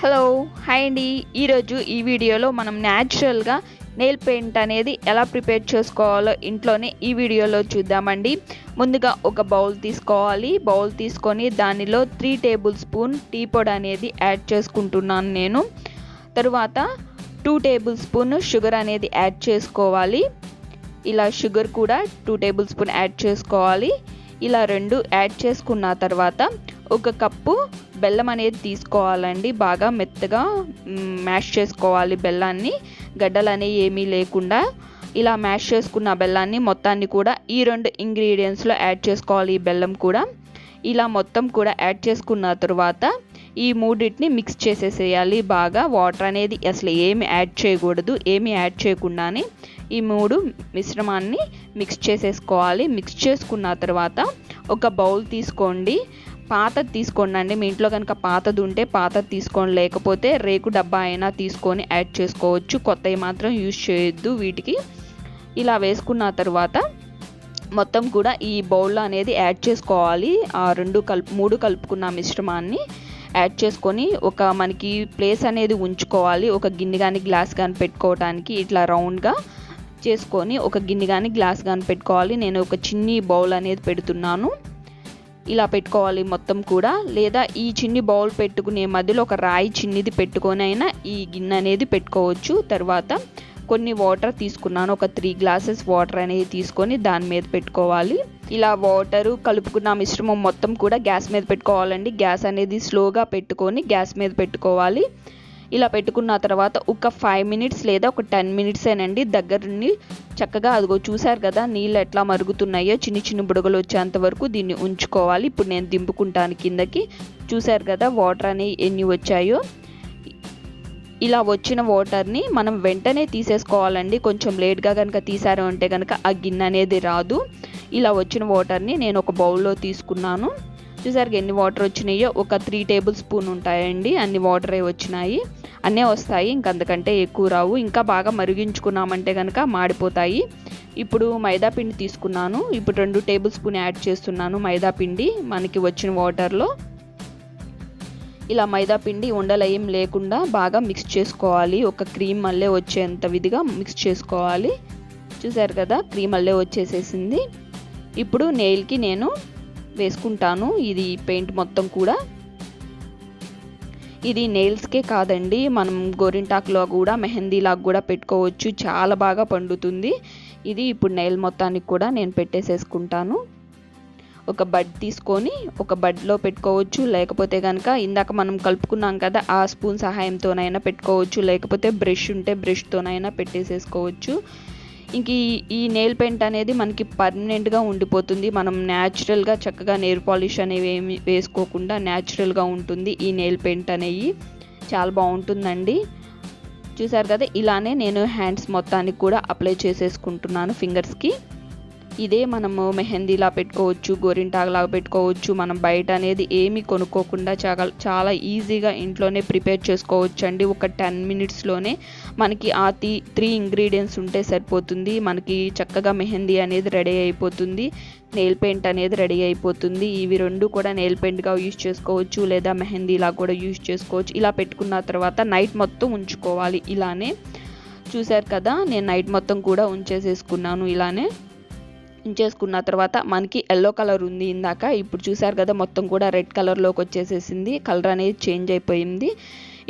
Hello hi అండి. ఈరోజు ఈ వీడియోలో మనం న్యాచురల్గా నెయిల్ పెయింట్ అనేది ఎలా ప్రిపేర్ చేసుకోవాలో ఇంట్లోనే ఈ వీడియోలో చూద్దామండి. ముందుగా ఒక బౌల్ తీసుకోవాలి. బౌల్ తీసుకొని దానిలో 3 టేబుల్ స్పూన్ టీ పొడి అనేది యాడ్ చేసుకుంటున్నాను నేను. తరువాత 2 టేబుల్ స్పూన్ షుగర్ అనేది యాడ్ చేసుకోవాలి. ఇలా షుగర్ కూడా 2 టేబుల్ స్పూన్ యాడ్ చేసుకోవాలి. ఇలా రెండు యాడ్ చేసుకున్న తర్వాత ఒక కప్పు బెల్లం అనేది తీసుకోవాలండి. బాగా మెత్తగా మ్యాష్ చేసుకోవాలి బెల్లాన్ని, గడ్డలు అనేవి ఏమీ లేకుండా. ఇలా మ్యాష్ చేసుకున్న బెల్లాన్ని మొత్తాన్ని కూడా ఈ 2 ఇంగ్రీడియంట్స్లో యాడ్ చేసుకోవాలి. ఈ బెల్లం కూడా ఇలా మొత్తం కూడా యాడ్ చేసుకున్న తర్వాత ఈ మూడింటిని మిక్స్ చేసేసేయాలి. బాగా వాటర్ అనేది అసలు ఏమి యాడ్ చేయకూడదు. ఏమి యాడ్ చేయకుండానే ఈ 3 మిశ్రమాన్ని మిక్స్ చేసేసుకోవాలి. మిక్స్ చేసుకున్న తర్వాత ఒక బౌల్ తీసుకోండి. పాతది తీసుకోండి అండి. మీ ఇంట్లో కనుక పాతది ఉంటే పాతది తీసుకోండి, లేకపోతే రేకు డబ్బా అయినా తీసుకొని యాడ్ చేసుకోవచ్చు. కొత్తవి మాత్రం యూజ్ చేయొద్దు వీటికి. ఇలా వేసుకున్న తర్వాత మొత్తం కూడా ఈ బౌల్లో అనేది యాడ్ చేసుకోవాలి. ఆ 3 కలుపుకున్న మిశ్రమాన్ని యాడ్ చేసుకొని ఒక మనకి ప్లేస్ అనేది ఉంచుకోవాలి. ఒక గిన్నె కానీ గ్లాస్ కానీ పెట్టుకోవడానికి ఇట్లా రౌండ్గా చేసుకొని ఒక గిన్నె కానీ గ్లాస్ కానీ పెట్టుకోవాలి. నేను ఒక చిన్ని బౌల్ అనేది పెడుతున్నాను. ఇలా పెట్టుకోవాలి మొత్తం కూడా. లేదా ఈ చిన్ని బౌల్ పెట్టుకునే మధ్యలో ఒక రాయి చిన్నిది పెట్టుకొని అయినా ఈ గిన్నె అనేది పెట్టుకోవచ్చు. తర్వాత కొన్ని వాటర్ తీసుకున్నాను. ఒక 3 గ్లాసెస్ వాటర్ అనేది తీసుకొని దాని మీద పెట్టుకోవాలి. ఇలా వాటరు కలుపుకున్న మిశ్రమం మొత్తం కూడా గ్యాస్ మీద పెట్టుకోవాలండి. గ్యాస్ అనేది స్లోగా పెట్టుకొని గ్యాస్ మీద పెట్టుకోవాలి. ఇలా పెట్టుకున్న తర్వాత ఒక 5 మినిట్స్ లేదా ఒక 10 మినిట్స్ ఏనండి దగ్గరుండి చక్కగా అదిగో చూసారు కదా నీళ్ళు ఎట్లా మరుగుతున్నాయో, చిన్ని చిన్ని బుడగలు వచ్చేంత వరకు దీన్ని ఉంచుకోవాలి. ఇప్పుడు నేను దింపుకుంటాను కిందకి. చూసారు కదా వాటర్ అనేవి ఎన్ని వచ్చాయో. ఇలా వచ్చిన వాటర్ని మనం వెంటనే తీసేసుకోవాలండి. కొంచెం లేట్గా కనుక తీసారు అంటే కనుక ఆ గిన్నె అనేది రాదు. ఇలా వచ్చిన వాటర్ని నేను ఒక బౌల్లో తీసుకున్నాను. చూసారు ఎన్ని వాటర్ వచ్చినాయో. ఒక 3 టేబుల్ స్పూన్ ఉంటాయండి, అన్ని వాటరే వచ్చినాయి. అన్నీ వస్తాయి, ఇంకంతకంటే ఎక్కువ రావు. ఇంకా బాగా మరిగించుకున్నామంటే కనుక మాడిపోతాయి. ఇప్పుడు మైదా పిండి తీసుకున్నాను. ఇప్పుడు 2 టేబుల్ స్పూన్ యాడ్ చేస్తున్నాను మైదా పిండి మనకి వచ్చిన వాటర్లో. ఇలా మైదా పిండి ఉండలు ఏం లేకుండా బాగా మిక్స్ చేసుకోవాలి. ఒక క్రీమ్ మళ్ళీ వచ్చేంత విధిగా మిక్స్ చేసుకోవాలి. చూసారు కదా క్రీమ్ మళ్ళీ వచ్చేసేసింది. ఇప్పుడు నెయిల్కి నేను వేసుకుంటాను ఇది పెయింట్ మొత్తం కూడా. ఇది నెయిల్స్కే కాదండి, మనం గోరింటాకులో కూడా మెహందీలాగా కూడా పెట్టుకోవచ్చు. చాలా బాగా పండుతుంది ఇది. ఇప్పుడు నెయిల్ మొత్తానికి కూడా నేను పెట్టేసేసుకుంటాను. ఒక బడ్ తీసుకొని ఒక బడ్లో పెట్టుకోవచ్చు, లేకపోతే కనుక ఇందాక మనం కలుపుకున్నాం కదా ఆ స్పూన్ సహాయంతోనైనా పెట్టుకోవచ్చు, లేకపోతే బ్రష్ ఉంటే బ్రష్తోనైనా పెట్టేసేసుకోవచ్చు. ఇంక ఈ నెయిల్ పెయింట్ అనేది మనకి పర్మనెంట్గా ఉండిపోతుంది. మనం న్యాచురల్గా చక్కగా నెయిల్ పాలిష్ అనేవి ఏమి వేసుకోకుండా న్యాచురల్గా ఉంటుంది ఈ నెయిల్ పెయింట్ అనేవి. చాలా బాగుంటుందండి. చూసారు కదా ఇలానే నేను హ్యాండ్స్ మొత్తానికి కూడా అప్లై చేసేసుకుంటున్నాను ఫింగర్స్కి. ఇదే మనము మెహందీలా పెట్టుకోవచ్చు, గోరింటాకులాగా పెట్టుకోవచ్చు. మనం బయట అనేది ఏమీ కొనుక్కోకుండా చాలా ఈజీగా ఇంట్లోనే ప్రిపేర్ చేసుకోవచ్చు అండి. ఒక 10 మినిట్స్లోనే మనకి ఆ 3 ఇంగ్రీడియంట్స్ ఉంటే సరిపోతుంది. మనకి చక్కగా మెహందీ అనేది రెడీ అయిపోతుంది, నెయిల్ పెయింట్ అనేది రెడీ అయిపోతుంది. ఇవి 2 కూడా నెయిల్ పెయింట్గా యూజ్ చేసుకోవచ్చు, లేదా మెహందీలా కూడా యూజ్ చేసుకోవచ్చు. ఇలా పెట్టుకున్న తర్వాత నైట్ మొత్తం ఉంచుకోవాలి ఇలానే. చూసారు కదా నేను నైట్ మొత్తం కూడా ఉంచేసేసుకున్నాను. ఇలానే ఉంచేసుకున్న తర్వాత మనకి ఎల్లో కలర్ ఉంది ఇందాక, ఇప్పుడు చూసారు కదా మొత్తం కూడా రెడ్ కలర్లోకి వచ్చేసేసింది. కలర్ అనేది చేంజ్ అయిపోయింది.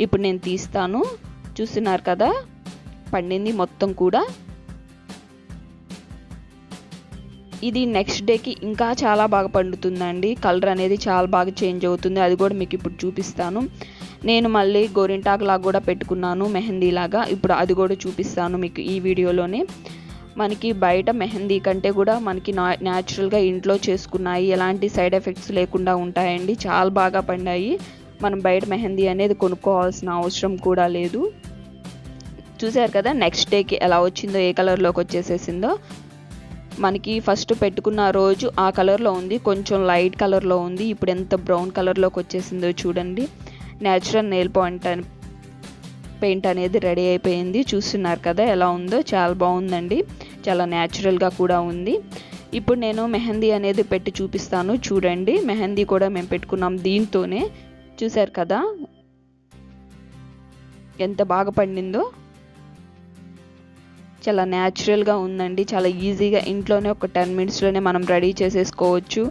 ఇప్పుడు నేను తీస్తాను. చూస్తున్నారు కదా పండింది మొత్తం కూడా. ఇది నెక్స్ట్ డేకి ఇంకా చాలా బాగా పండుతుందండి. కలర్ అనేది చాలా బాగా చేంజ్ అవుతుంది. అది కూడా మీకు ఇప్పుడు చూపిస్తాను. నేను మళ్ళీ గోరింటాకులాగా కూడా పెట్టుకున్నాను మెహందీలాగా. ఇప్పుడు అది కూడా చూపిస్తాను మీకు ఈ వీడియోలోనే. మనకి బయట మెహందీ కంటే కూడా మనకి న్యాచురల్గా ఇంట్లో చేసుకున్నాయి, ఎలాంటి సైడ్ ఎఫెక్ట్స్ లేకుండా ఉంటాయండి. చాలా బాగా పండాయి. మనం బయట మెహందీ అనేది కొనుక్కోవాల్సిన అవసరం కూడా లేదు. చూసారు కదా నెక్స్ట్ డేకి ఎలా వచ్చిందో, ఏ కలర్లోకి వచ్చేసేసిందో. మనకి ఫస్ట్ పెట్టుకున్న రోజు ఆ కలర్లో ఉంది, కొంచెం లైట్ కలర్లో ఉంది. ఇప్పుడు ఎంత బ్రౌన్ కలర్లోకి వచ్చేసిందో చూడండి. న్యాచురల్ నెయిల్ పెయింట్ అనేది రెడీ అయిపోయింది. చూస్తున్నారు కదా ఎలా ఉందో. చాలా బాగుందండి, చాలా న్యాచురల్గా కూడా ఉంది. ఇప్పుడు నేను మెహందీ అనేది పెట్టి చూపిస్తాను చూడండి. మెహందీ కూడా మేము పెట్టుకున్నాం దీంతోనే. చూసారు కదా ఎంత బాగా పండిందో. చాలా న్యాచురల్గా ఉందండి. చాలా ఈజీగా ఇంట్లోనే ఒక 10 మినిట్స్లోనే మనం రెడీ చేసేసుకోవచ్చు.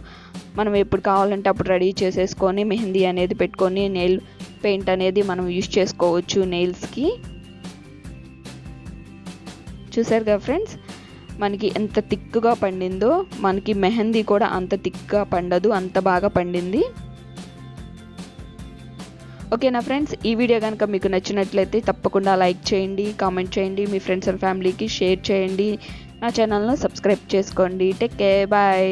మనం ఎప్పుడు కావాలంటే అప్పుడు రెడీ చేసేసుకొని మెహందీ అనేది పెట్టుకొని నెయిల్ పెయింట్ అనేది మనం యూజ్ చేసుకోవచ్చు నెయిల్స్కి. చూసారు కదా ఫ్రెండ్స్, మనకి ఎంత థిక్గా పండిందో. మనకి మెహందీ కూడా అంత థిక్గా పండదు, అంత బాగా పండింది. ఓకేనా ఫ్రెండ్స్, ఈ వీడియో కనుక మీకు నచ్చినట్లయితే తప్పకుండా లైక్ చేయండి, కామెంట్ చేయండి, మీ ఫ్రెండ్స్ అండ్ ఫ్యామిలీకి షేర్ చేయండి, నా ఛానల్ను సబ్స్క్రైబ్ చేసుకోండి. Take care, bye.